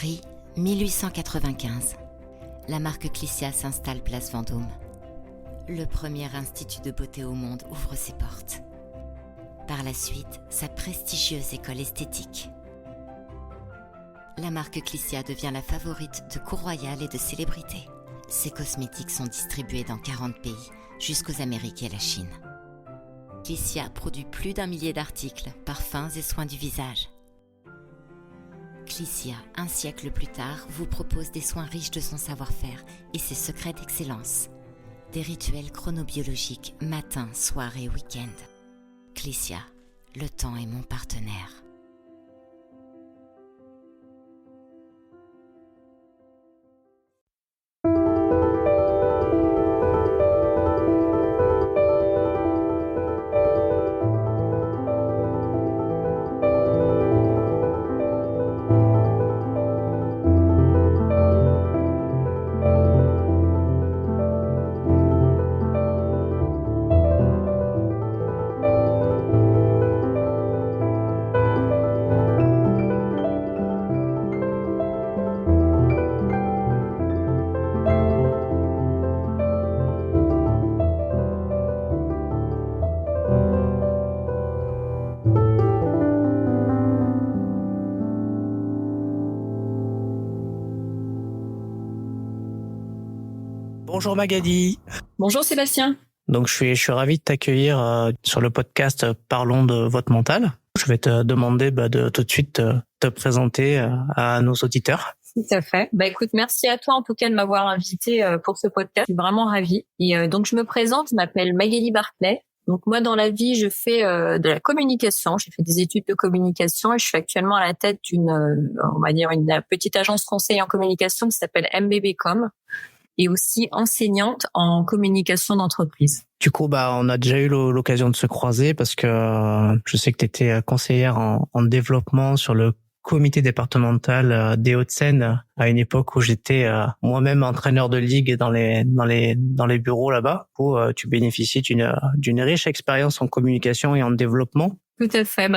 Paris, 1895. La marque Clicia s'installe place Vendôme. Le premier institut de beauté au monde ouvre ses portes. Par la suite, sa prestigieuse école esthétique. La marque Clicia devient la favorite de cours royales et de célébrités. Ses cosmétiques sont distribués dans 40 pays, jusqu'aux Amériques et la Chine. Clicia produit plus d'1 millier d'articles, parfums et soins du visage. Clicia, un siècle plus tard, vous propose des soins riches de son savoir-faire et ses secrets d'excellence. Des rituels chronobiologiques matin, soir et week-end. Clicia, le temps est mon partenaire. Bonjour Magali. Bonjour Sébastien. Donc je suis ravi de t'accueillir sur le podcast Parlons de votre mental. Je vais te demander de tout de suite te présenter à nos auditeurs. Tout à fait. Écoute, merci à toi en tout cas de m'avoir invité pour ce podcast. Je suis vraiment ravie. Et donc je me présente, je m'appelle Magali Barclay. Donc moi dans la vie, je fais de la communication. J'ai fait des études de communication et je suis actuellement à la tête d'une petite agence conseil en communication qui s'appelle MBBcom. Et aussi enseignante en communication d'entreprise. Du coup, on a déjà eu l'occasion de se croiser parce que je sais que tu étais conseillère en développement sur le comité départemental des Hauts-de-Seine à une époque où j'étais moi-même entraîneur de ligue dans les bureaux là-bas, où tu bénéficies d'une riche expérience en communication et en développement. Tout à fait,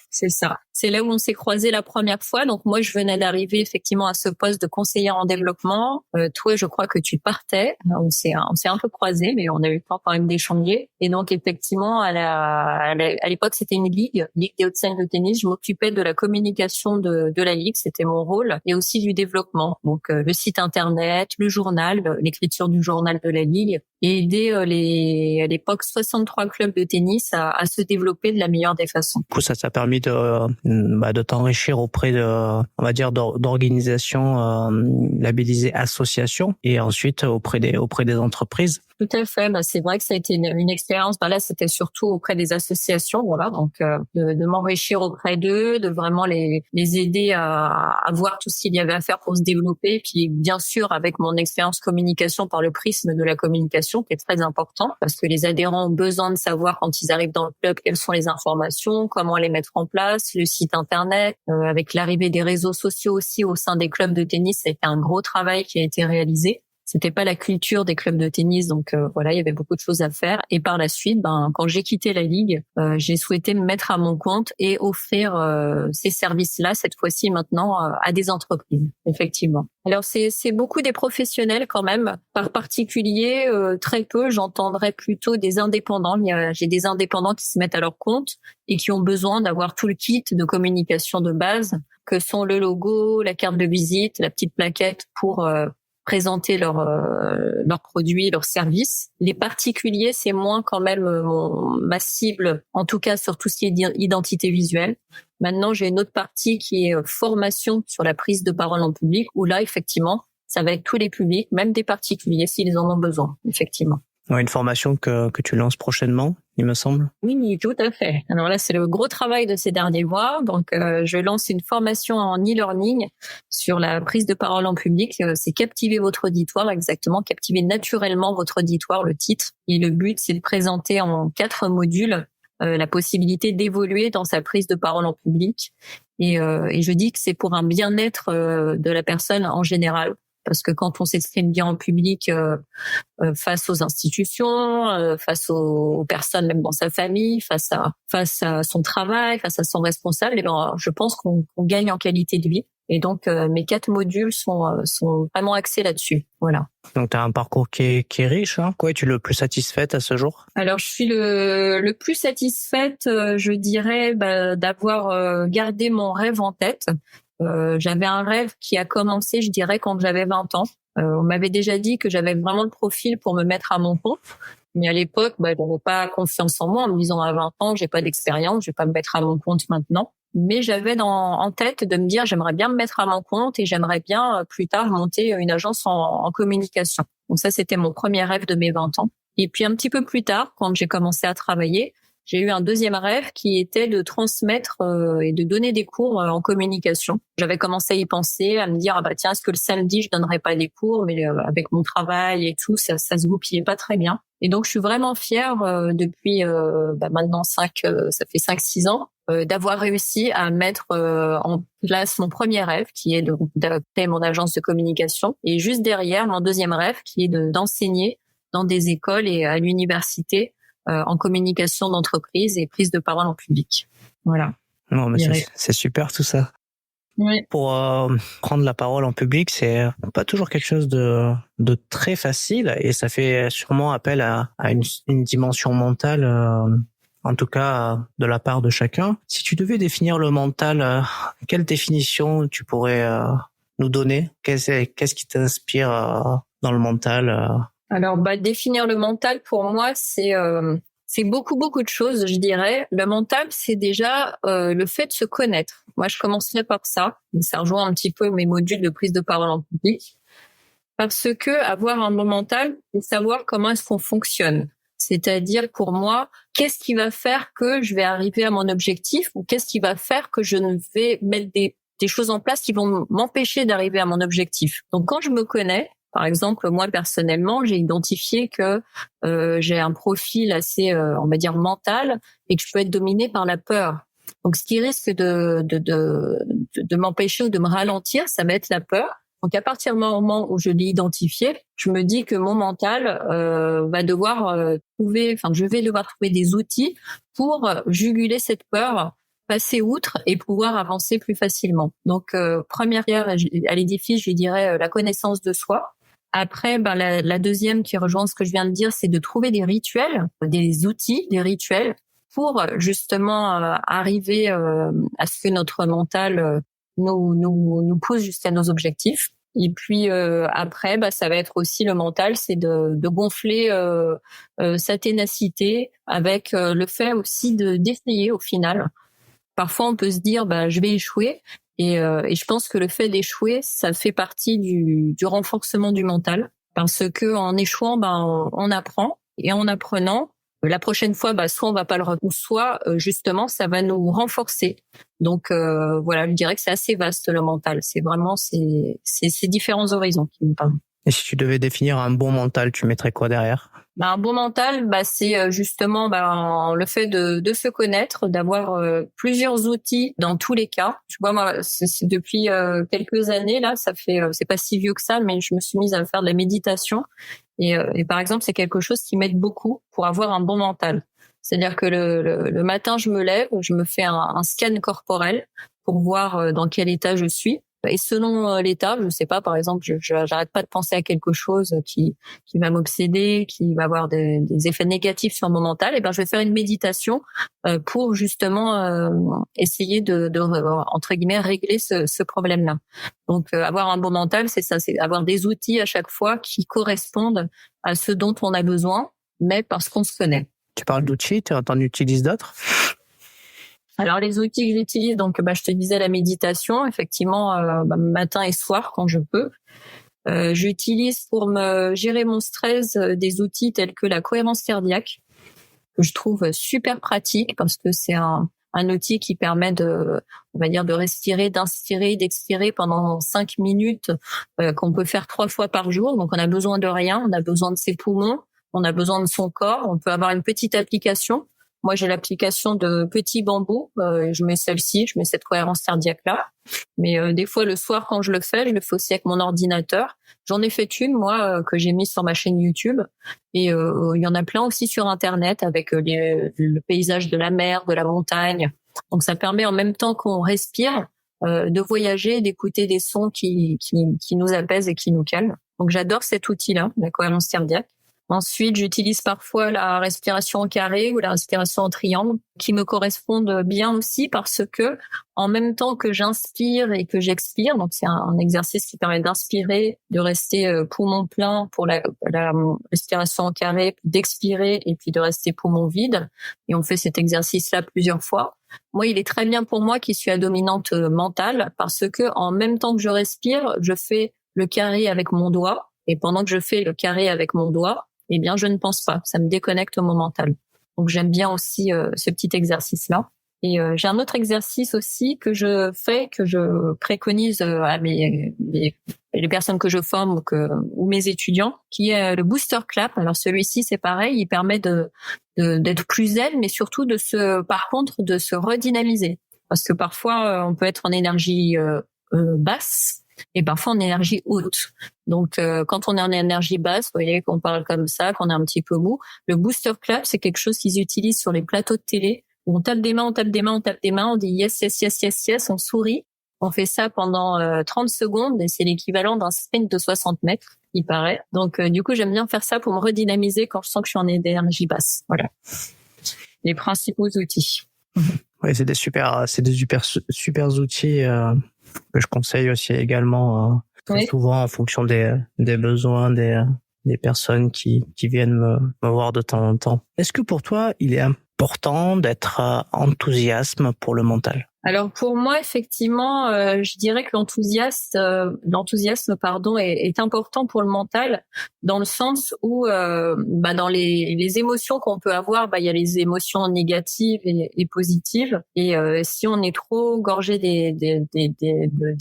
c'est ça. C'est là où on s'est croisés la première fois. Donc moi, je venais d'arriver effectivement à ce poste de conseillère en développement. Toi, je crois que tu partais. On s'est un peu croisés, mais on a eu le temps quand même d'échanger. Et donc effectivement, à l'époque, c'était une ligue des Hauts-de-Seine de tennis. Je m'occupais de la communication de la ligue, c'était mon rôle, et aussi du développement. Donc le site internet, le journal, l'écriture du journal de la ligue, et aider à l'époque 63 clubs de tennis à se développer de la meilleure des façons. Du coup, ça t'a permis de t'enrichir auprès d'organisations labellisées associations et ensuite auprès des entreprises. Tout à fait. C'est vrai que ça a été une expérience. Là, c'était surtout auprès des associations, voilà. Donc, de m'enrichir auprès d'eux, de vraiment les aider à voir tout ce qu'il y avait à faire pour se développer. Puis, bien sûr, avec mon expérience communication par le prisme de la communication, qui est très important, parce que les adhérents ont besoin de savoir quand ils arrivent dans le club quelles sont les informations, comment les mettre en place, le site internet, avec l'arrivée des réseaux sociaux aussi au sein des clubs de tennis, ça a été un gros travail qui a été réalisé. C'était pas la culture des clubs de tennis, donc il y avait beaucoup de choses à faire. Et par la suite, quand j'ai quitté la ligue, j'ai souhaité me mettre à mon compte et offrir ces services-là cette fois-ci maintenant à des entreprises, effectivement. Alors c'est beaucoup des professionnels quand même. Par particulier, très peu, j'entendrais plutôt des indépendants. J'ai des indépendants qui se mettent à leur compte et qui ont besoin d'avoir tout le kit de communication de base, que sont le logo, la carte de visite, la petite plaquette pour présenter leurs produits, leurs services. Les particuliers, c'est moins quand même ma cible, en tout cas sur tout ce qui est identité visuelle. Maintenant, j'ai une autre partie qui est formation sur la prise de parole en public, où là, effectivement, ça va être tous les publics, même des particuliers, s'ils en ont besoin, effectivement. Ouais, une formation que tu lances prochainement, il me semble. Oui, tout à fait. Alors là, c'est le gros travail de ces derniers mois. Donc, je lance une formation en e-learning sur la prise de parole en public. C'est captiver votre auditoire, exactement, captiver naturellement votre auditoire, le titre. Et le but, c'est de présenter en 4 modules la possibilité d'évoluer dans sa prise de parole en public. Et je dis que c'est pour un bien-être de la personne en général. Parce que quand on s'exprime bien en public face aux institutions, face aux personnes, même dans sa famille, face à son travail, face à son responsable, je pense qu'on gagne en qualité de vie. Et donc mes 4 modules sont vraiment axés là-dessus. Voilà. Donc tu as un parcours qui est riche, hein. Quoi es-tu le plus satisfaite à ce jour? Alors je suis le plus satisfaite, je dirais, d'avoir gardé mon rêve en tête. J'avais un rêve qui a commencé, je dirais, quand j'avais 20 ans. On m'avait déjà dit que j'avais vraiment le profil pour me mettre à mon compte. Mais à l'époque, j'avais pas confiance en moi en me disant à 20 ans, j'ai pas d'expérience, je vais pas me mettre à mon compte maintenant. Mais j'avais en tête de me dire, j'aimerais bien me mettre à mon compte et j'aimerais bien plus tard monter une agence en communication. Donc ça, c'était mon premier rêve de mes 20 ans. Et puis un petit peu plus tard, quand j'ai commencé à travailler, j'ai eu un deuxième rêve qui était de transmettre et de donner des cours en communication. J'avais commencé à y penser, à me dire tiens, est-ce que le samedi je donnerais pas des cours, mais avec mon travail et tout, ça se goupillait pas très bien. Et donc je suis vraiment fière depuis maintenant ça fait 5-6 ans d'avoir réussi à mettre en place mon premier rêve qui est d'adapter mon agence de communication et juste derrière mon deuxième rêve qui est d'enseigner dans des écoles et à l'université en communication d'entreprise et prise de parole en public. Voilà. Non, mais c'est super tout ça. Oui. Pour prendre la parole en public, c'est pas toujours quelque chose de très facile et ça fait sûrement appel à une dimension mentale, en tout cas de la part de chacun. Si tu devais définir le mental, quelle définition tu pourrais nous donner? Qu'est-ce qui t'inspire dans le mental? Alors, définir le mental pour moi, c'est beaucoup de choses, je dirais. Le mental, c'est déjà le fait de se connaître. Moi, je commencerai par ça. Ça rejoint un petit peu mes modules de prise de parole en public. Parce que avoir un bon mental, c'est savoir comment est-ce qu'on fonctionne. C'est-à-dire, pour moi, qu'est-ce qui va faire que je vais arriver à mon objectif ou qu'est-ce qui va faire que je ne vais mettre des choses en place qui vont m'empêcher d'arriver à mon objectif. Donc, quand je me connais, par exemple, moi personnellement, j'ai identifié que j'ai un profil assez, on va dire, mental et que je peux être dominée par la peur. Donc, ce qui risque de m'empêcher ou de me ralentir, ça va être la peur. Donc, à partir du moment où je l'ai identifié, je me dis que mon mental va devoir je vais devoir trouver des outils pour juguler cette peur, passer outre et pouvoir avancer plus facilement. Donc, première pierre à l'édifice, je dirais la connaissance de soi. Après, la deuxième qui rejoint ce que je viens de dire, c'est de trouver des rituels, des outils, des rituels pour justement arriver à ce que notre mental nous pousse jusqu'à nos objectifs. Et puis après, ça va être aussi le mental, c'est de gonfler sa ténacité avec le fait aussi d'essayer au final. Parfois, on peut se dire, je vais échouer. Et je pense que le fait d'échouer, ça fait partie du renforcement du mental, parce que en échouant, on apprend, et en apprenant, la prochaine fois, soit on va pas le refaire, soit justement ça va nous renforcer. Donc voilà, je dirais que c'est assez vaste le mental. C'est vraiment ces différents horizons qui me parlent. Et si tu devais définir un bon mental, tu mettrais quoi derrière? Un bon mental, c'est justement le fait de se connaître, d'avoir plusieurs outils dans tous les cas. Tu vois, moi, c'est depuis quelques années là, ça fait c'est pas si vieux que ça, mais je me suis mise à faire de la méditation et par exemple, c'est quelque chose qui m'aide beaucoup pour avoir un bon mental. C'est-à-dire que le matin, je me lève, je me fais un scan corporel pour voir dans quel état je suis. Et selon l'état, je sais pas, par exemple, j'arrête pas de penser à quelque chose qui va m'obséder, qui va avoir des effets négatifs sur mon mental, et je vais faire une méditation pour justement essayer de entre guillemets régler ce problème-là. Donc avoir un bon mental, c'est ça, c'est avoir des outils à chaque fois qui correspondent à ce dont on a besoin, mais parce qu'on se connaît. Tu parles d'outils, t'en utilises d'autres? Alors les outils que j'utilise, donc je te disais la méditation, effectivement matin et soir quand je peux. J'utilise pour me gérer mon stress des outils tels que la cohérence cardiaque, que je trouve super pratique parce que c'est un outil qui permet de respirer, d'inspirer, d'expirer pendant 5 minutes, qu'on peut faire 3 fois par jour. Donc on a besoin de rien, on a besoin de ses poumons, on a besoin de son corps. On peut avoir une petite application. Moi, j'ai l'application de Petit Bambou. Je mets celle-ci, je mets cette cohérence cardiaque-là. Mais des fois, le soir, quand je le fais aussi avec mon ordinateur. J'en ai fait une, moi, que j'ai mise sur ma chaîne YouTube. Et il y en a plein aussi sur Internet avec le paysage de la mer, de la montagne. Donc, ça permet en même temps qu'on respire, de voyager, d'écouter des sons qui nous apaisent et qui nous calment. Donc j'adore cet outil-là, la cohérence cardiaque. Ensuite, j'utilise parfois la respiration en carré ou la respiration en triangle, qui me correspondent bien aussi parce que, en même temps que j'inspire et que j'expire, donc c'est un exercice qui permet d'inspirer, de rester poumon plein pour la respiration en carré, d'expirer et puis de rester poumon vide. Et on fait cet exercice-là plusieurs fois. Moi, il est très bien pour moi qui suis à dominante mentale parce que, en même temps que je respire, je fais le carré avec mon doigt. Et pendant que je fais le carré avec mon doigt, eh bien, je ne pense pas. Ça me déconnecte mon mental. Donc, j'aime bien aussi ce petit exercice-là. Et j'ai un autre exercice aussi que je fais, que je préconise à les personnes que je forme ou mes étudiants, qui est le booster clap. Alors, celui-ci, c'est pareil, il permet d'être plus zen, mais surtout de se redynamiser. Parce que parfois, on peut être en énergie basse, et parfois en énergie haute. Donc, quand on est en énergie basse, vous voyez qu'on parle comme ça, qu'on est un petit peu mou, le booster clap, c'est quelque chose qu'ils utilisent sur les plateaux de télé, où on tape des mains, on dit yes, yes, yes, yes, yes, on sourit. On fait ça pendant 30 secondes et c'est l'équivalent d'un sprint de 60 mètres, il paraît. Donc, du coup, j'aime bien faire ça pour me redynamiser quand je sens que je suis en énergie basse. Voilà. Les principaux outils. Oui, c'est des super outils que je conseille aussi également souvent en fonction des besoins des personnes qui viennent me voir de temps en temps. Est-ce que pour toi, il est important d'être enthousiaste pour le mental? Alors pour moi, effectivement, je dirais que l'enthousiasme, est important pour le mental, dans le sens où, dans les émotions qu'on peut avoir, il y a les émotions négatives et positives. Et si on est trop gorgé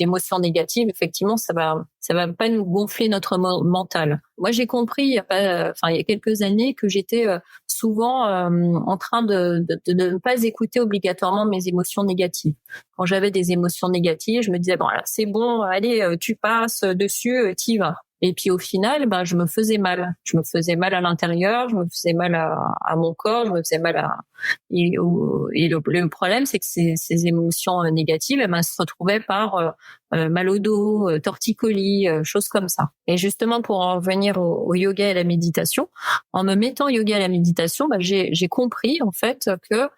d'émotions négatives, effectivement, ça va pas nous gonfler notre mental. Moi, j'ai compris il y a quelques années que j'étais souvent en train de ne pas écouter obligatoirement mes émotions négatives. Quand j'avais des émotions négatives, je me disais bon, alors c'est bon, allez, tu passes dessus, t'y vas. Et puis au final, je me faisais mal. Je me faisais mal à l'intérieur, je me faisais mal à mon corps, je me faisais mal et le problème, c'est que ces émotions négatives, elles se retrouvaient par mal au dos, torticolis, choses comme ça. Et justement, pour en revenir au yoga et à la méditation, en me mettant au yoga et à la méditation, j'ai compris en fait que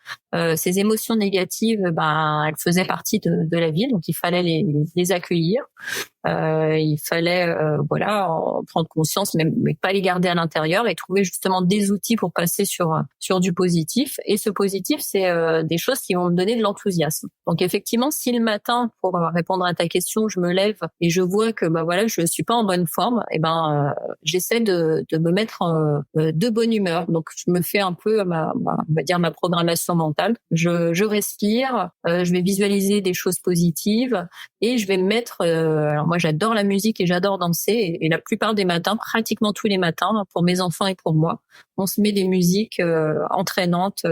ces émotions négatives, elles faisaient partie de la vie, donc il fallait les accueillir. Il fallait en prendre conscience, mais pas les garder à l'intérieur, et trouver justement des outils pour passer sur du positif. Et ce positif, c'est des choses qui vont me donner de l'enthousiasme. Donc effectivement, si le matin, pour répondre à ta question, je me lève et je vois que je suis pas en bonne forme, j'essaie de me mettre de bonne humeur. Donc je me fais un peu ma programmation mentale. Je respire, je vais visualiser des choses positives et je vais me mettre alors moi j'adore la musique et j'adore danser et la plupart des matins, pratiquement tous les matins, pour mes enfants et pour moi, on se met des musiques entraînantes.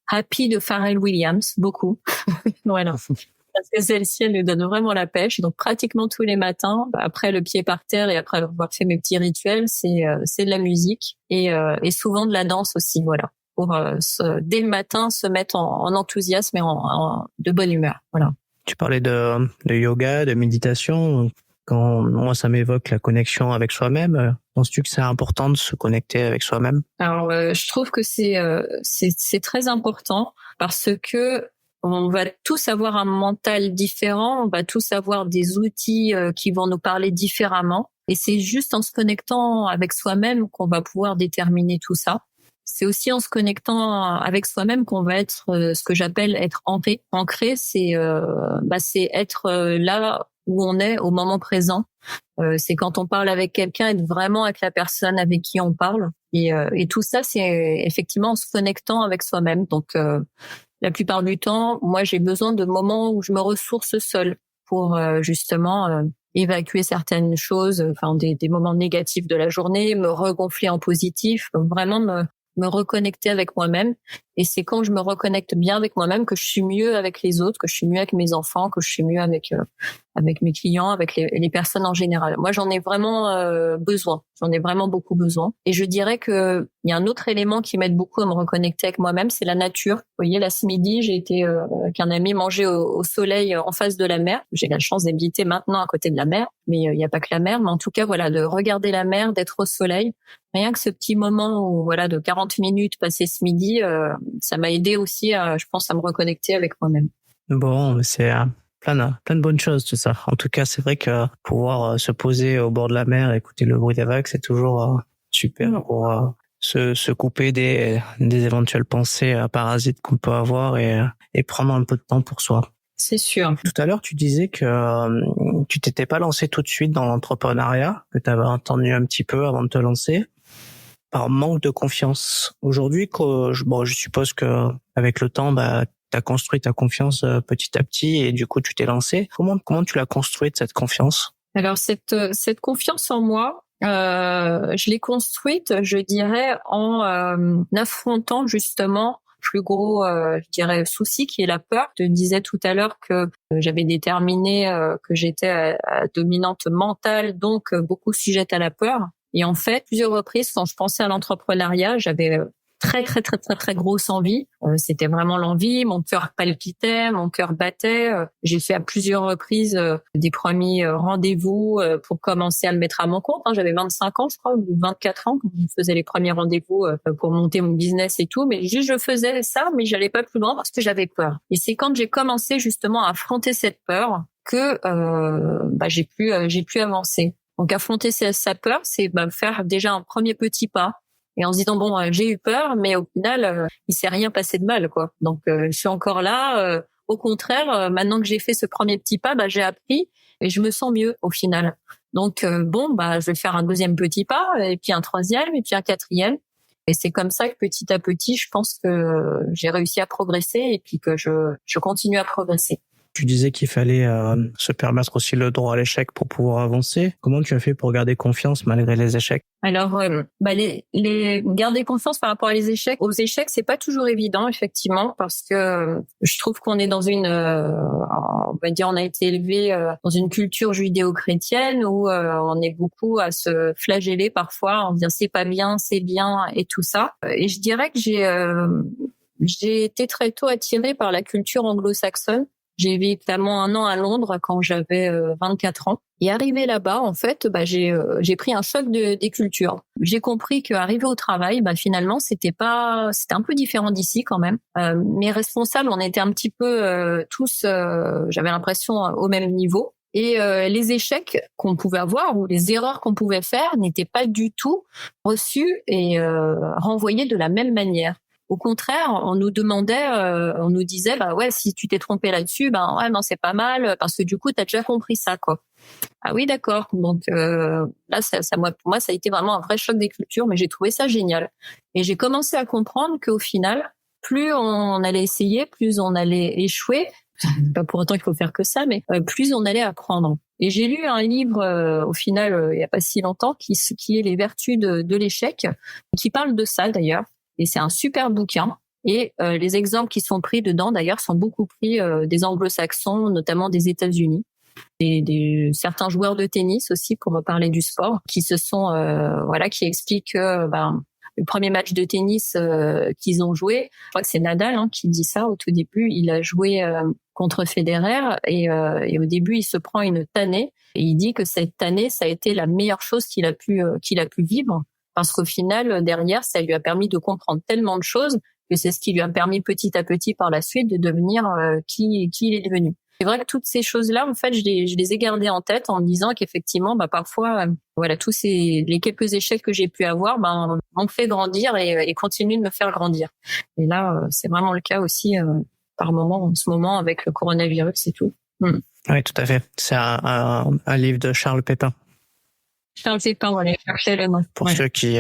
Happy de Pharrell Williams, beaucoup. Voilà. Parce que celle-ci, elle nous donne vraiment la pêche. Donc pratiquement tous les matins, après le pied par terre et après avoir fait mes petits rituels, c'est de la musique et souvent de la danse aussi, voilà. Pour dès le matin se mettre en enthousiasme et de bonne humeur, voilà. Tu parlais de yoga, de méditation. Quand moi, ça m'évoque la connexion avec soi-même. Penses-tu que c'est important de se connecter avec soi-même? Alors, je trouve que c'est très important parce que on va tous avoir un mental différent, on va tous avoir des outils qui vont nous parler différemment. Et c'est juste en se connectant avec soi-même qu'on va pouvoir déterminer tout ça. C'est aussi en se connectant avec soi-même qu'on va être ce que j'appelle être ancré. Ancré, c'est être là où on est au moment présent. C'est quand on parle avec quelqu'un, être vraiment avec la personne avec qui on parle. Et tout ça, c'est effectivement en se connectant avec soi-même. Donc, la plupart du temps, moi, j'ai besoin de moments où je me ressource seule pour justement évacuer certaines choses, des moments négatifs de la journée, me regonfler en positif, vraiment me reconnecter avec moi-même. Et c'est quand je me reconnecte bien avec moi-même que je suis mieux avec les autres, que je suis mieux avec mes enfants, que je suis mieux avec mes clients, avec les personnes en général. Moi, j'en ai vraiment besoin. J'en ai vraiment beaucoup besoin. Et je dirais que il y a un autre élément qui m'aide beaucoup à me reconnecter avec moi-même, c'est la nature. Vous voyez, là ce midi, j'ai été avec un ami manger au soleil en face de la mer. J'ai la chance d'habiter maintenant à côté de la mer, mais il n'y a pas que la mer. Mais en tout cas, voilà, de regarder la mer, d'être au soleil. Rien que ce petit moment où, voilà, de 40 minutes passées ce midi, ça m'a aidé aussi, je pense, à me reconnecter avec moi-même. Bon, c'est plein de bonnes choses, tout ça. En tout cas, c'est vrai que pouvoir se poser au bord de la mer, écouter le bruit des vagues, c'est toujours super pour se couper des éventuelles pensées parasites qu'on peut avoir et prendre un peu de temps pour soi. C'est sûr. Tout à l'heure, tu disais que tu t'étais pas lancé tout de suite dans l'entrepreneuriat, que tu avais attendu un petit peu avant de te lancer, par manque de confiance. Aujourd'hui, je suppose que avec le temps, tu as construit ta confiance petit à petit et du coup, tu t'es lancé. Comment tu l'as construite, cette confiance? Alors, cette confiance en moi, je l'ai construite, je dirais, en affrontant justement plus gros, je dirais, souci qui est la peur. Je te disais tout à l'heure que j'avais déterminé que j'étais à dominante mentale, donc beaucoup sujette à la peur. Et en fait, plusieurs reprises, quand je pensais à l'entrepreneuriat, j'avais très grosse envie. C'était vraiment l'envie. Mon cœur palpitait, mon cœur battait. J'ai fait à plusieurs reprises des premiers rendez-vous pour commencer à me mettre à mon compte. J'avais 25 ans, je crois, ou 24 ans quand je faisais les premiers rendez-vous pour monter mon business et tout. Mais juste, je faisais ça, mais j'allais pas plus loin parce que j'avais peur. Et c'est quand j'ai commencé justement à affronter cette peur que j'ai pu avancer. Donc affronter sa peur, c'est faire déjà un premier petit pas. Et en se disant bon, j'ai eu peur, mais au final, il s'est rien passé de mal, quoi. Donc je suis encore là. Au contraire, maintenant que j'ai fait ce premier petit pas, j'ai appris et je me sens mieux au final. Donc je vais faire un deuxième petit pas, et puis un troisième, et puis un quatrième. Et c'est comme ça que petit à petit, je pense que j'ai réussi à progresser et puis que je continue à progresser. Tu disais qu'il fallait se permettre aussi le droit à l'échec pour pouvoir avancer. Comment tu as fait pour garder confiance malgré les échecs? Alors, les garder confiance par rapport aux échecs, c'est pas toujours évident, effectivement, parce que je trouve qu'on est dans on a été élevé dans une culture judéo-chrétienne où on est beaucoup à se flageller parfois en disant c'est pas bien, c'est bien et tout ça. Et je dirais que j'ai été très tôt attirée par la culture anglo-saxonne. J'ai vécu notamment 1 an à Londres quand j'avais 24 ans. Et arrivé là-bas, en fait, j'ai pris un choc des cultures. J'ai compris qu'arriver au travail, finalement, c'était un peu différent d'ici quand même. Mes responsables, on était un petit peu tous, j'avais l'impression, au même niveau. Et les échecs qu'on pouvait avoir ou les erreurs qu'on pouvait faire n'étaient pas du tout reçus et renvoyés de la même manière. Au contraire, on nous demandait, on nous disait, si tu t'es trompé là-dessus, non, c'est pas mal, parce que du coup, t'as déjà compris ça, quoi. Ah oui, d'accord. Donc là, pour moi, ça a été vraiment un vrai choc des cultures, mais j'ai trouvé ça génial. Et j'ai commencé à comprendre qu'au final, plus on allait essayer, plus on allait échouer. Pas pour autant qu'il faut faire que ça, mais plus on allait apprendre. Et j'ai lu un livre, au final, il y a pas si longtemps, qui est Les vertus de l'échec, qui parle de ça d'ailleurs. Et c'est un super bouquin. Et les exemples qui sont pris dedans, d'ailleurs, sont beaucoup pris des anglo-saxons, notamment des États-Unis. Certains joueurs de tennis aussi, pour me parler du sport, qui qui expliquent que le premier match de tennis qu'ils ont joué, je crois que c'est Nadal qui dit ça au tout début, il a joué contre Federer et au début, il se prend une tannée et il dit que cette tannée, ça a été la meilleure chose qu'il a pu vivre. Parce qu'au final, derrière, ça lui a permis de comprendre tellement de choses que c'est ce qui lui a permis petit à petit par la suite de devenir qui il est devenu. C'est vrai que toutes ces choses-là, en fait, je les ai gardées en tête en me disant qu'effectivement, parfois, tous les quelques échecs que j'ai pu avoir, m'ont fait grandir et continuent de me faire grandir. Et là, c'est vraiment le cas aussi par moment, en ce moment, avec le coronavirus et tout. Oui, tout à fait. C'est un livre de Charles Pépin. Pour ceux qui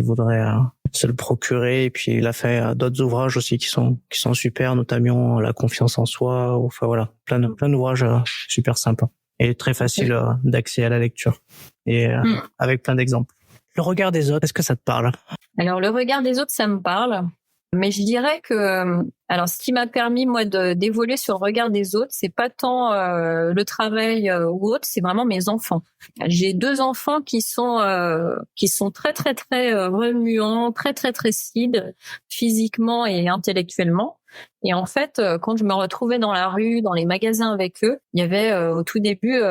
voudraient se le procurer. Et puis il a fait d'autres ouvrages aussi qui sont super, notamment La confiance en soi. Enfin voilà, plein d'ouvrages super sympas et très facile d'accès à la lecture et avec plein d'exemples. Le regard des autres, est-ce que ça te parle? Alors le regard des autres, ça me parle. Mais je dirais que, alors, ce qui m'a permis, moi, d'évoluer sur le regard des autres, c'est pas tant le travail ou autre, c'est vraiment mes enfants. J'ai 2 enfants qui sont très, très, très remuants, très, très, très speed, physiquement et intellectuellement. Et en fait, quand je me retrouvais dans la rue, dans les magasins avec eux, il y avait au tout début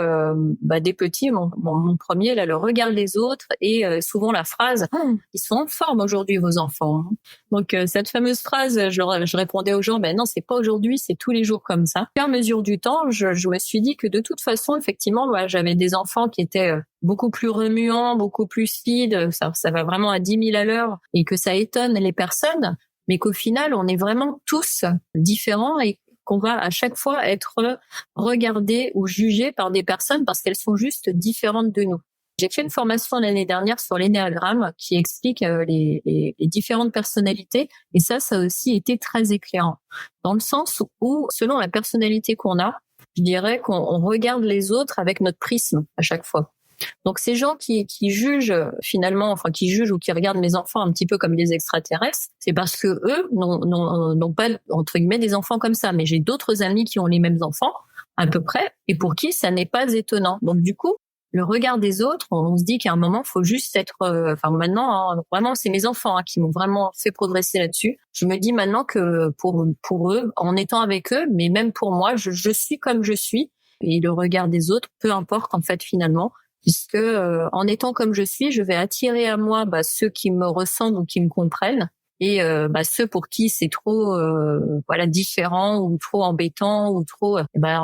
des petits, mon premier, là, le regard des autres et souvent la phrase « Ils sont en forme aujourd'hui, vos enfants ». Donc cette fameuse phrase, je répondais aux gens « Ben non, c'est pas aujourd'hui, c'est tous les jours comme ça ». À mesure du temps, je me suis dit que de toute façon, effectivement, j'avais des enfants qui étaient beaucoup plus remuants, beaucoup plus speed, ça va vraiment à 10 000 à l'heure et que ça étonne les personnes. Mais qu'au final, on est vraiment tous différents et qu'on va à chaque fois être regardés ou jugés par des personnes parce qu'elles sont juste différentes de nous. J'ai fait une formation l'année dernière sur l'énéagramme qui explique les différentes personnalités et ça a aussi été très éclairant. Dans le sens où, selon la personnalité qu'on a, je dirais qu'on regarde les autres avec notre prisme à chaque fois. Donc ces gens qui jugent finalement, enfin qui jugent ou qui regardent mes enfants un petit peu comme des extraterrestres, c'est parce que eux n'ont pas entre guillemets des enfants comme ça. Mais j'ai d'autres amis qui ont les mêmes enfants à peu près et pour qui ça n'est pas étonnant. Donc du coup, le regard des autres, on se dit qu'à un moment, faut juste être. Maintenant, vraiment, c'est mes enfants qui m'ont vraiment fait progresser là-dessus. Je me dis maintenant que pour eux, en étant avec eux, mais même pour moi, je suis comme je suis et le regard des autres, peu importe en fait finalement. Puisque en étant comme je suis, je vais attirer à moi ceux qui me ressemblent ou qui me comprennent et ceux pour qui c'est trop différent ou trop embêtant ou trop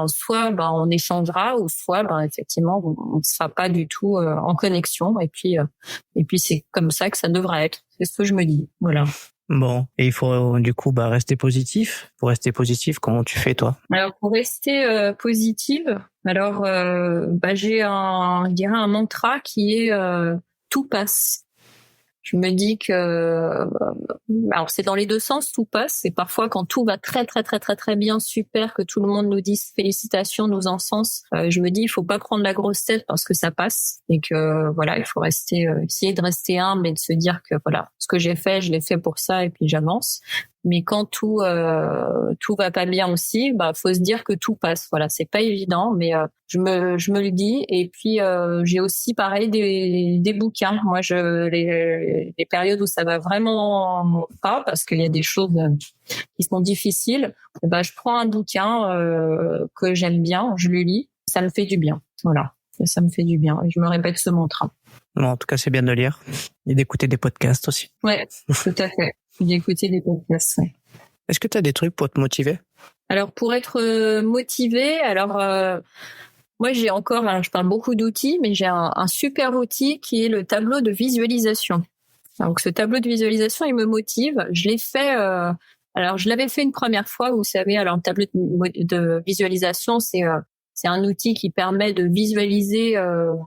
soit on échangera ou soit effectivement on ne sera pas du tout en connexion et puis c'est comme ça que ça devrait être. C'est ce que je me dis. Voilà. Bon, et il faut du coup rester positif. Pour rester positif, comment tu fais toi? Alors pour rester positive, alors j'ai je dirais un mantra qui est tout passe. Je me dis que alors c'est dans les deux sens, tout passe. C'est parfois quand tout va très très très très très bien, super, que tout le monde nous dise félicitations, nous encense. Je me dis il faut pas prendre la grosse tête parce que ça passe et que il faut rester essayer de rester humble et de se dire que ce que j'ai fait, je l'ai fait pour ça et puis j'avance. Mais quand tout va pas bien aussi, faut se dire que tout passe. Voilà, c'est pas évident, mais je me le dis. Et puis j'ai aussi pareil des bouquins. Moi, les périodes où ça va vraiment pas, parce qu'il y a des choses qui sont difficiles, je prends un bouquin que j'aime bien, je le lis, ça me fait du bien. Voilà, ça me fait du bien. Et je me répète ce mantra. Bon, en tout cas, c'est bien de lire et d'écouter des podcasts aussi. Ouais, tout à fait. D'écouter des podcasts, ouais. Est-ce que tu as des trucs pour te motiver? Alors, pour être motivée, moi, j'ai encore, je parle beaucoup d'outils, mais j'ai un super outil qui est le tableau de visualisation. Donc, ce tableau de visualisation, il me motive. Je l'ai fait, je l'avais fait une première fois, vous savez, alors, le tableau de visualisation, c'est un outil qui permet de visualiser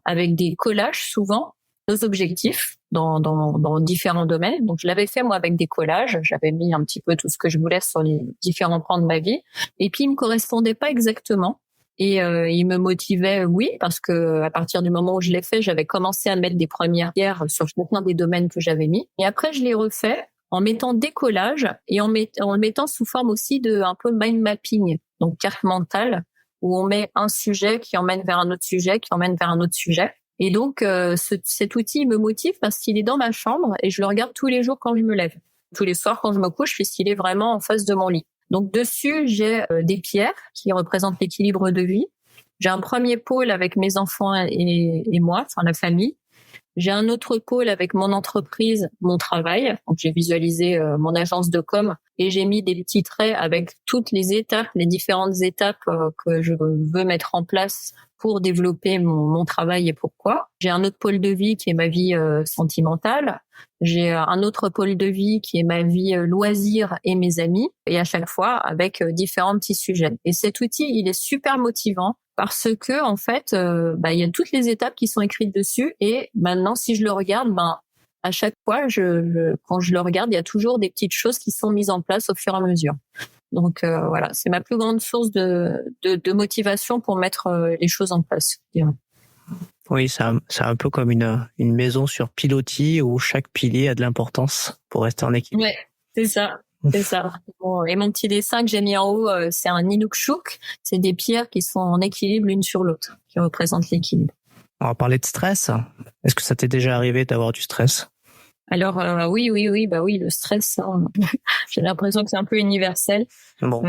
avec des collages, souvent, nos objectifs dans différents domaines. Donc, je l'avais fait, moi, avec des collages. J'avais mis un petit peu tout ce que je voulais sur les différents plans de ma vie. Et puis, il me correspondait pas exactement. Et il me motivait, oui, parce que à partir du moment où je l'ai fait, j'avais commencé à mettre des premières pierres sur chacun des domaines que j'avais mis. Et après, je l'ai refait en mettant des collages et en le mettant sous forme aussi de un peu mind mapping, donc carte mentale, où on met un sujet qui emmène vers un autre sujet, qui emmène vers un autre sujet. Et donc, cet outil me motive parce qu'il est dans ma chambre et je le regarde tous les jours quand je me lève. Tous les soirs quand je me couche, puisqu'il est vraiment en face de mon lit. Donc, dessus, j'ai des pierres qui représentent l'équilibre de vie. J'ai un premier pôle avec mes enfants et moi, enfin la famille. J'ai un autre pôle avec mon entreprise, mon travail. Donc, j'ai visualisé mon agence de com et j'ai mis des petits traits avec toutes les étapes, les différentes étapes que je veux mettre en place pour développer mon travail et pourquoi. J'ai un autre pôle de vie qui est ma vie sentimentale. J'ai un autre pôle de vie qui est ma vie loisir et mes amis. Et à chaque fois, avec différents petits sujets. Et cet outil, il est super motivant parce que, en fait, il y a toutes les étapes qui sont écrites dessus. Et maintenant, si je le regarde, à chaque fois, quand je le regarde, il y a toujours des petites choses qui sont mises en place au fur et à mesure. Donc voilà, c'est ma plus grande source de motivation pour mettre les choses en place. Oui, c'est un peu comme une maison sur pilotis où chaque pilier a de l'importance pour rester en équilibre. Ouais, c'est ça. C'est ça. Bon, et mon petit dessin que j'ai mis en haut, c'est un Inukshuk. C'est des pierres qui sont en équilibre l'une sur l'autre, qui représentent l'équilibre. On va parler de stress. Est-ce que ça t'est déjà arrivé d'avoir du stress? Alors oui, le stress, hein, j'ai l'impression que c'est un peu universel. Bon,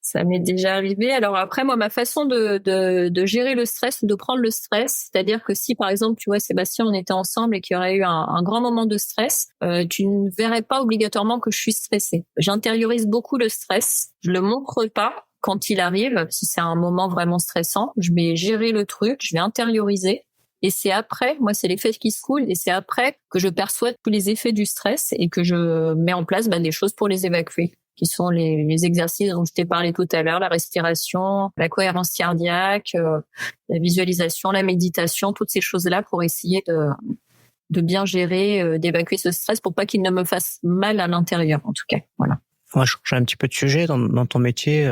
Ça m'est déjà arrivé. Alors après, moi, ma façon de gérer le stress, de prendre le stress, c'est-à-dire que si, par exemple, tu vois, Sébastien, on était ensemble et qu'il y aurait eu un grand moment de stress, tu ne verrais pas obligatoirement que je suis stressée. J'intériorise beaucoup le stress. Je le montre pas quand il arrive. Si c'est un moment vraiment stressant, je vais gérer le truc, je vais intérioriser. Et c'est après, moi, c'est l'effet qui se coule, et c'est après que je perçois tous les effets du stress et que je mets en place des choses pour les évacuer, qui sont les exercices dont je t'ai parlé tout à l'heure, la respiration, la cohérence cardiaque, la visualisation, la méditation, toutes ces choses-là pour essayer de bien gérer, d'évacuer ce stress pour pas qu'il ne me fasse mal à l'intérieur, en tout cas. Voilà. On va changer un petit peu de sujet. Dans ton métier,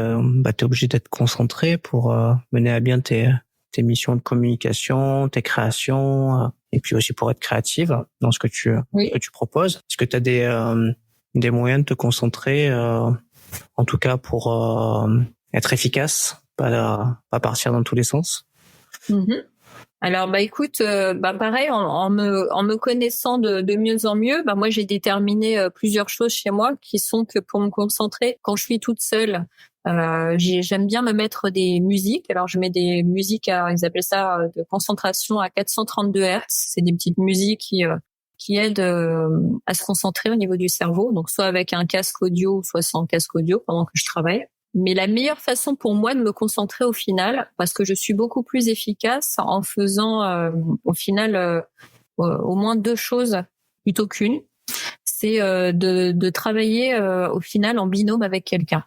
t'es obligé d'être concentré pour mener à bien tes missions de communication, tes créations, et puis aussi pour être créative dans ce que tu proposes. Est-ce que tu as des moyens de te concentrer, en tout cas pour être efficace, pas partir dans tous les sens? Alors écoute, pareil, en me connaissant de mieux en mieux, moi j'ai déterminé plusieurs choses chez moi qui sont que pour me concentrer quand je suis toute seule, j'aime bien me mettre des musiques. Alors je mets des musiques ils appellent ça de concentration à 432 Hz. C'est des petites musiques qui aident à se concentrer au niveau du cerveau. Donc soit avec un casque audio, soit sans casque audio pendant que je travaille. Mais la meilleure façon pour moi de me concentrer au final, parce que je suis beaucoup plus efficace en faisant au final au moins 2 choses plutôt qu'une, c'est de travailler au final en binôme avec quelqu'un.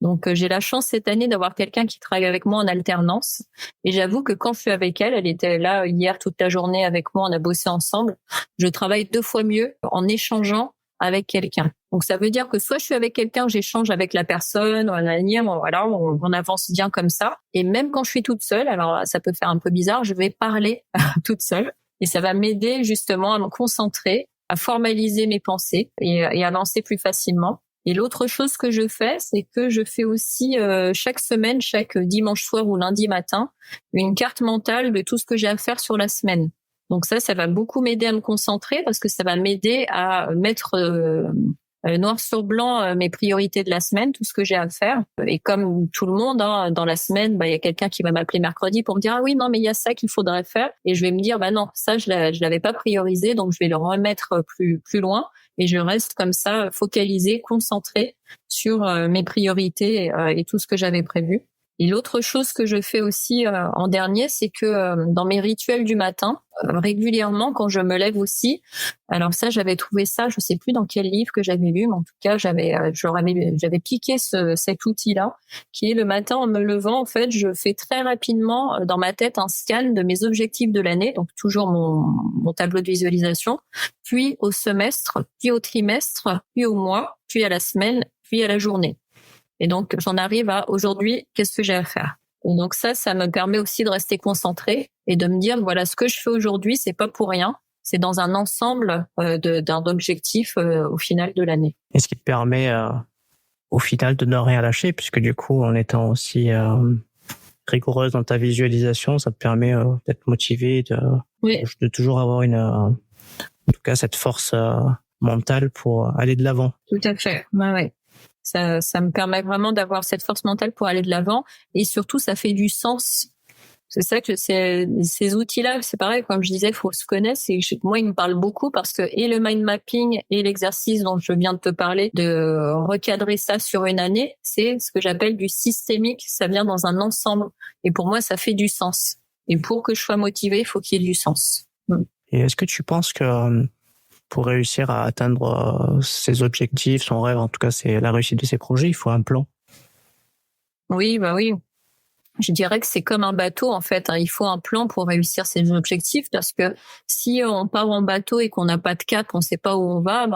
Donc j'ai la chance cette année d'avoir quelqu'un qui travaille avec moi en alternance, et j'avoue que quand je suis avec elle était là hier toute la journée avec moi, on a bossé ensemble, je travaille 2 fois mieux en échangeant avec quelqu'un. Donc ça veut dire que soit je suis avec quelqu'un, j'échange avec la personne, on avance bien comme ça. Et même quand je suis toute seule, alors ça peut faire un peu bizarre, je vais parler toute seule, et ça va m'aider justement à me concentrer, à formaliser mes pensées et avancer plus facilement. Et l'autre chose que je fais, c'est que je fais aussi chaque semaine, chaque dimanche soir ou lundi matin, une carte mentale de tout ce que j'ai à faire sur la semaine. Donc ça va beaucoup m'aider à me concentrer, parce que ça va m'aider à mettre noir sur blanc mes priorités de la semaine, tout ce que j'ai à faire. Et comme tout le monde, dans la semaine, il y a quelqu'un qui va m'appeler mercredi pour me dire « Ah oui, non, mais il y a ça qu'il faudrait faire ». Et je vais me dire « non, ça, je l'avais pas priorisé, donc je vais le remettre plus loin ». Et je reste comme ça, focalisée, concentrée sur mes priorités et tout ce que j'avais prévu. Et l'autre chose que je fais aussi en dernier, c'est que dans mes rituels du matin, régulièrement, quand je me lève aussi, alors ça, j'avais trouvé ça, je sais plus dans quel livre que j'avais lu, mais en tout cas, j'avais piqué cet outil-là, qui est le matin en me levant, en fait, je fais très rapidement dans ma tête un scan de mes objectifs de l'année, donc toujours mon tableau de visualisation, puis au semestre, puis au trimestre, puis au mois, puis à la semaine, puis à la journée. Et donc, j'en arrive à aujourd'hui, qu'est-ce que j'ai à faire? Et donc ça me permet aussi de rester concentrée et de me dire, voilà, ce que je fais aujourd'hui, c'est pas pour rien. C'est dans un ensemble d'un objectif au final de l'année. Et ce qui te permet au final de ne rien lâcher, puisque du coup, en étant aussi rigoureuse dans ta visualisation, ça te permet d'être motivée, de toujours avoir en tout cas cette force mentale pour aller de l'avant. Tout à fait, ouais. Ça me permet vraiment d'avoir cette force mentale pour aller de l'avant, et surtout ça fait du sens. C'est ça que ces outils-là, c'est pareil, comme je disais, faut se connaître. Moi, ils me parlent beaucoup parce que et le mind mapping et l'exercice dont je viens de te parler, de recadrer ça sur une année, c'est ce que j'appelle du systémique. Ça vient dans un ensemble, et pour moi, ça fait du sens. Et pour que je sois motivée, il faut qu'il y ait du sens. Et est-ce que tu penses que pour réussir à atteindre ses objectifs, son rêve, en tout cas c'est la réussite de ses projets, il faut un plan? Oui, oui. Je dirais que c'est comme un bateau en fait. Il faut un plan pour réussir ses objectifs parce que si on part en bateau et qu'on n'a pas de cap, on ne sait pas où on va,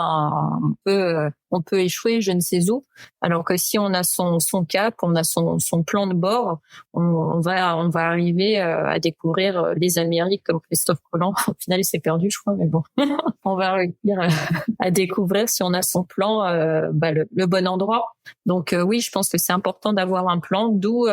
on peut échouer je ne sais où. Alors que si on a son cap, on a son plan de bord, on va arriver à découvrir les Amériques comme Christophe Colomb. Au final, il s'est perdu, je crois, mais bon, on va réussir à découvrir si on a son plan, le bon endroit. Donc oui, je pense que c'est important d'avoir un plan. D'où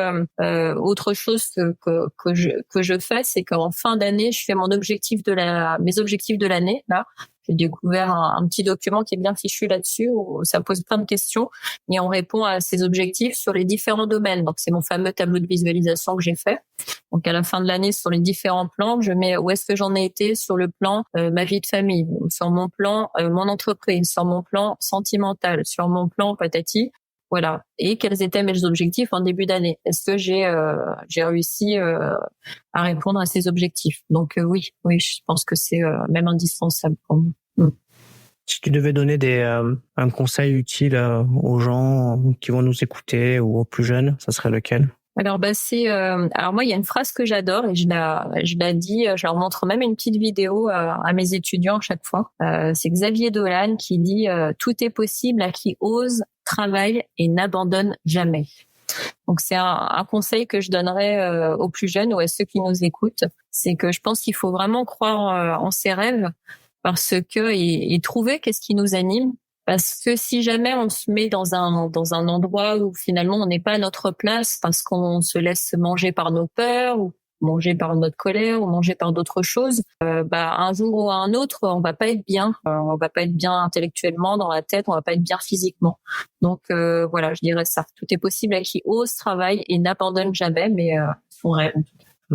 autre chose que je fais, c'est qu'en fin d'année, je fais mes objectifs de l'année là. J'ai découvert un petit document qui est bien fichu là-dessus où ça pose plein de questions et on répond à ces objectifs sur les différents domaines. Donc c'est mon fameux tableau de visualisation que j'ai fait. Donc à la fin de l'année, sur les différents plans, je mets où est-ce que j'en ai été sur le plan ma vie de famille, sur mon plan mon entreprise, sur mon plan sentimental, sur mon plan patati. Voilà. Et quels étaient mes objectifs en début d'année? Est-ce que j'ai réussi à répondre à ces objectifs? Donc oui, je pense que c'est même indispensable pour moi. Si tu devais donner un conseil utile aux gens qui vont nous écouter ou aux plus jeunes, ça serait lequel? Alors alors moi il y a une phrase que j'adore et je la dis, je leur montre même une petite vidéo à mes étudiants à chaque fois. C'est Xavier Dolan qui dit tout est possible à qui ose, travaille et n'abandonne jamais. Donc c'est un conseil que je donnerais aux plus jeunes ou à ceux qui nous écoutent, c'est que je pense qu'il faut vraiment croire en ses rêves parce que et trouver qu'est-ce qui nous anime. Parce que si jamais on se met dans un endroit où finalement on n'est pas à notre place parce qu'on se laisse manger par nos peurs ou manger par notre colère ou manger par d'autres choses, un jour ou un autre, on va pas être bien. On va pas être bien intellectuellement dans la tête, on va pas être bien physiquement. Donc voilà, je dirais ça. Tout est possible à qui ose, travaille et n'abandonne jamais, mais son rêve.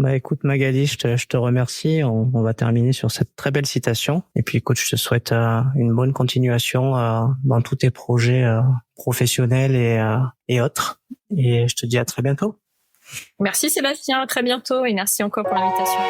Écoute Magali, je te remercie. On va terminer sur cette très belle citation. Et puis écoute, je te souhaite une bonne continuation dans tous tes projets professionnels et autres. Et je te dis à très bientôt. Merci Sébastien, à très bientôt et merci encore pour l'invitation.